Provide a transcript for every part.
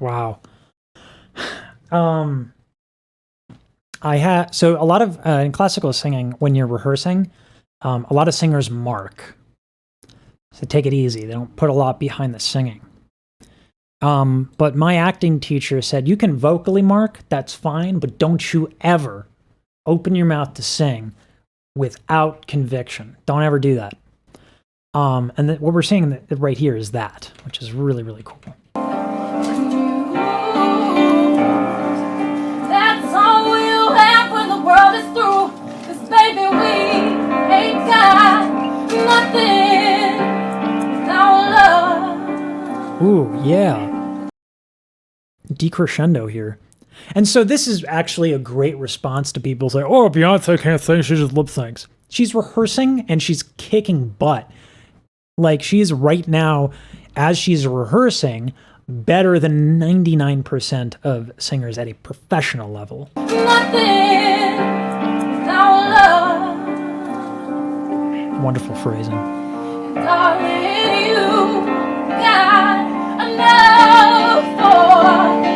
Wow. So a lot of in classical singing, when you're rehearsing, a lot of singers mark. So take it easy. They don't put a lot behind the singing. But my acting teacher said, you can vocally mark, that's fine, but don't you ever open your mouth to sing without conviction. Don't ever do that. And what we're seeing right here is that, which is really, really cool. That's all we'll have when the world is through. 'Cause baby, we ain't got nothing without love. Ooh, yeah. Decrescendo here. And so this is actually a great response to people say, oh, Beyonce can't sing, she just lip syncs. She's rehearsing and she's kicking butt. Like, she's right now, as she's rehearsing, better than 99% of singers at a professional level. Nothing without love. Wonderful phrasing. Darling, you got enough for us.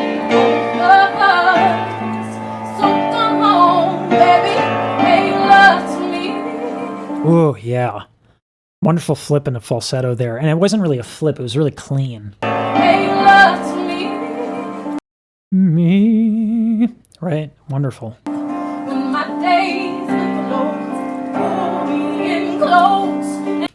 So come on, baby, make love to me. Oh, yeah. Wonderful flip and a falsetto there. And it wasn't really a flip, it was really clean. Make love to Me. Right? Wonderful. when my days are close, hold me in close.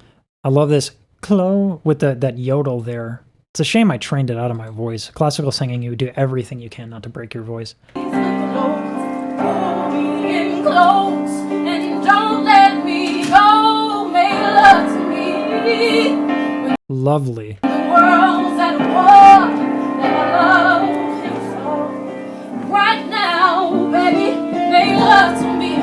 I love this with that yodel there. It's a shame I trained it out of my voice. Classical singing, you do everything you can not to break your voice. Hold me in close, and don't let me go. Make love to me. Lovely. The world's at war, and I love him so. Right now, baby, make love to me.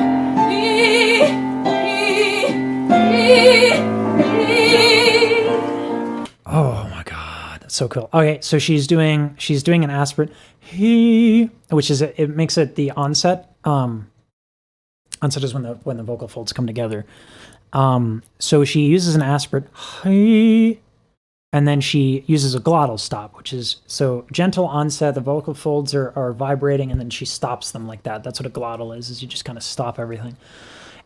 Oh my God, that's so cool. Okay, so she's doing an aspirate he, which is it makes it the onset. Onset is when the vocal folds come together. So she uses an aspirate he, and then she uses a glottal stop, which is so gentle onset. The vocal folds are vibrating, and then she stops them like that. That's what a glottal is you just kind of stop everything.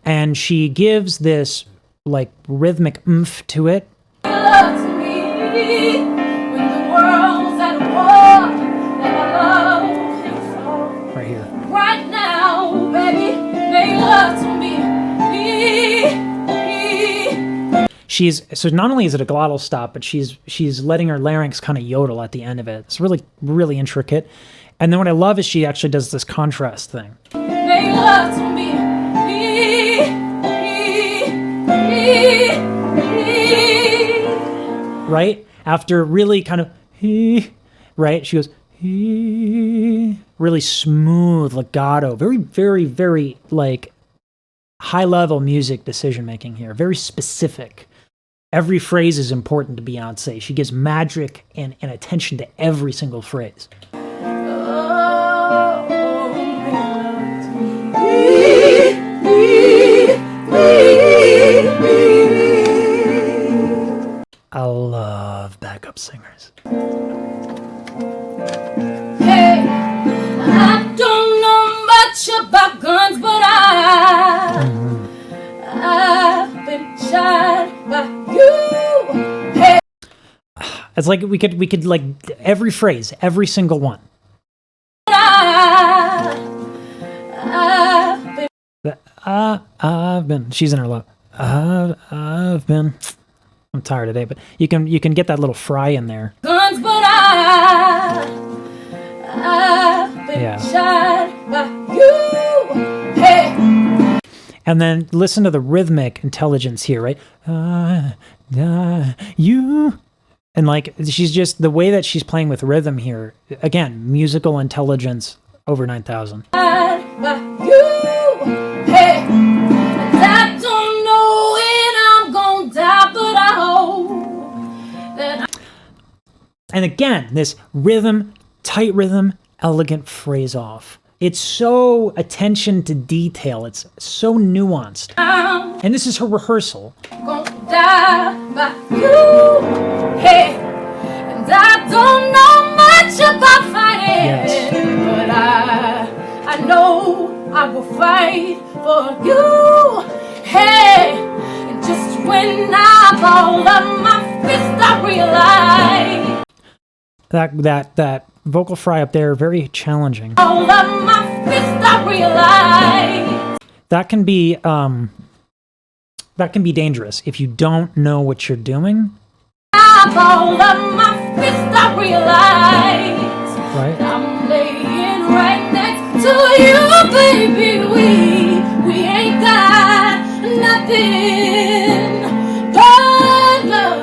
And she gives this like rhythmic oomph to it. Love to me when the world's at war, and I love him so. Right here. Right now, baby, make love to me. So not only is it a glottal stop, but she's letting her larynx kind of yodel at the end of it. It's really, really intricate. And then what I love is she actually does this contrast thing. Make love to me. Right? After really kind of right? She goes really smooth legato, very, very, very like high level music decision making here, very specific. Every phrase is important to Beyonce. She gives magic and attention to every single phrase. I love backup singers. Hey, I don't know much about guns, but I've been shot by you. Hey. It's like we could like every phrase, every single one. I've been. She's in her love. I've been. I'm tired today, but you can get that little fry in there. Guns, but I've been shot by you. Hey. And then listen to the rhythmic intelligence here, right? You. And like, she's just, the way that she's playing with rhythm here, again, musical intelligence over 9,000. And again, this rhythm, tight rhythm, elegant phrase off. It's so attention to detail. It's so nuanced. And this is her rehearsal. Gonna die by you. Hey, and I don't know much about fighting, Yes. but I know I will fight for you. Hey, and just when I ball up my fist, I realize That vocal fry up there, very challenging. all of my fist, I realize That can be dangerous if you don't know what you're doing. I ball up my fist, I realize Right. I'm laying right next to you, baby. We ain't got nothing but love.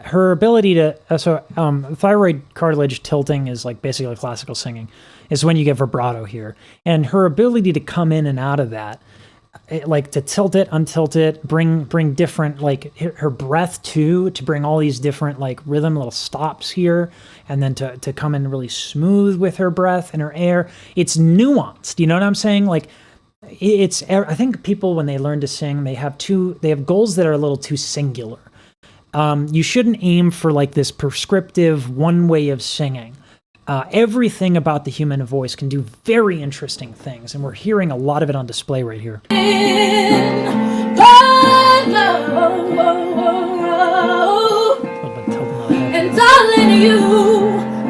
Her ability to thyroid cartilage tilting is like basically classical singing. Is when you get vibrato here, and her ability to come in and out of that, like to tilt it, untilt it, bring different, like her breath too, to bring all these different like rhythm little stops here, and then to come in really smooth with her breath and her air. It's nuanced. You know what I'm saying? Like it's. I think people when they learn to sing, they have goals that are a little too singular. You shouldn't aim for like this prescriptive one way of singing. Everything about the human voice can do very interesting things, and we're hearing a lot of it on display right here. And darling, you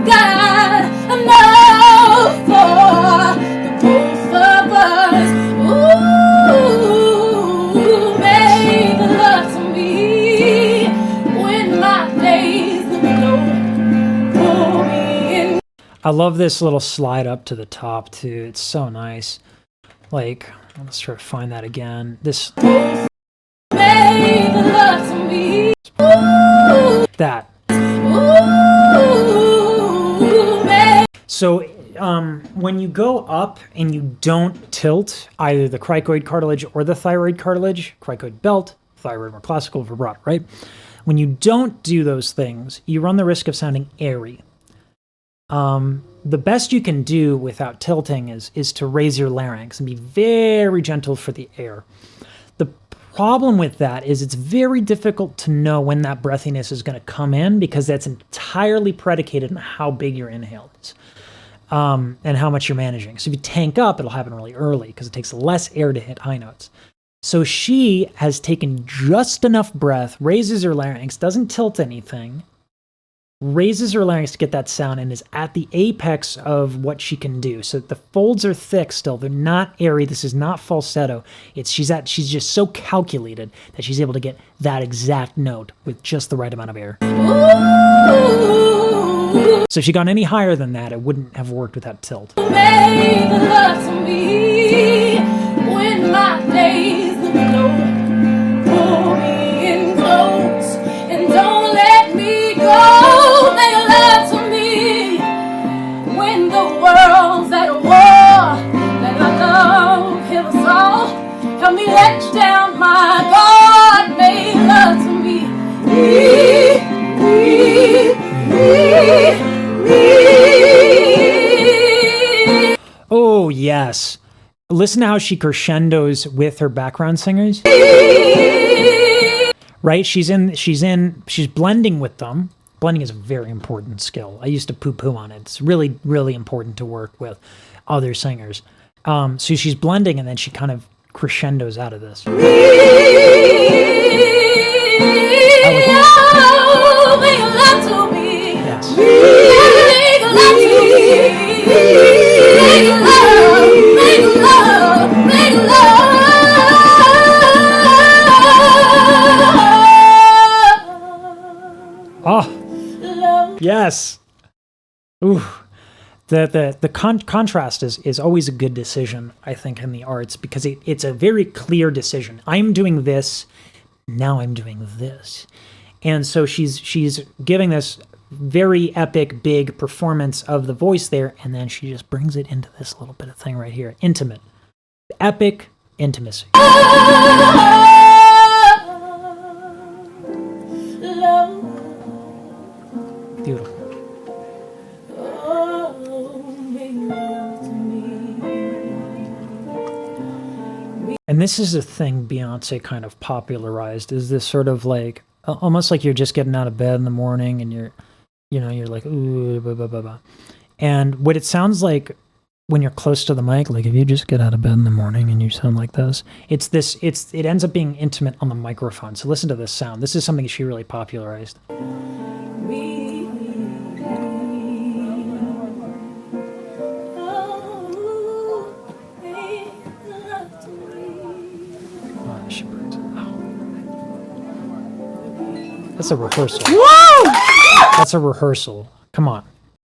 got enough for the both of us. Ooh, make love to me when my days low. Pull me in. I love this little slide up to the top too. It's so nice. Like, let's try to find that again. This Make love to me. that. Ooh, make So when you go up and you don't tilt either the cricoid cartilage or the thyroid cartilage, cricoid belt, thyroid more classical, vibrato, right? When you don't do those things, you run the risk of sounding airy. The best you can do without tilting is to raise your larynx and be very gentle for the air. The problem with that is it's very difficult to know when that breathiness is going to come in, because that's entirely predicated on how big your inhale is and how much you're managing. So if you tank up, it'll happen really early because it takes less air to hit high notes. So she has taken just enough breath, raises her larynx, doesn't tilt anything, raises her larynx to get that sound, and is at the apex of what she can do. So the folds are thick still. They're not airy. This is not falsetto. She's just so calculated that she's able to get that exact note with just the right amount of air. So if she got any higher than that, it wouldn't have worked with that tilt. make love to me when my days low. Pull me in close and don't let me go. Make love to me when the world's at war. Let our love heal us all. Help me let down my guard. Make love to me. Oh, yes. Listen to how she crescendos with her background singers. Right? She's blending with them. Blending is a very important skill. I used to poo-poo on it. It's really, really important to work with other singers. So she's blending, and then she kind of crescendos out of this. Oh, yes. Ooh. The contrast is always a good decision, I think, in the arts, because it's a very clear decision. I'm doing this, now I'm doing this. And so she's giving this very epic, big performance of the voice there, and then she just brings it into this little bit of thing right here. Intimate. Epic intimacy. Beautiful. And this is a thing Beyonce kind of popularized, is this sort of like almost like you're just getting out of bed in the morning, and you're like, ooh, blah, blah, blah, blah. And what it sounds like when you're close to the mic, like if you just get out of bed in the morning and you sound like this, it ends up being intimate on the microphone. So listen to this sound. This is something she really popularized. That's a rehearsal. Whoa! That's a rehearsal. Come on.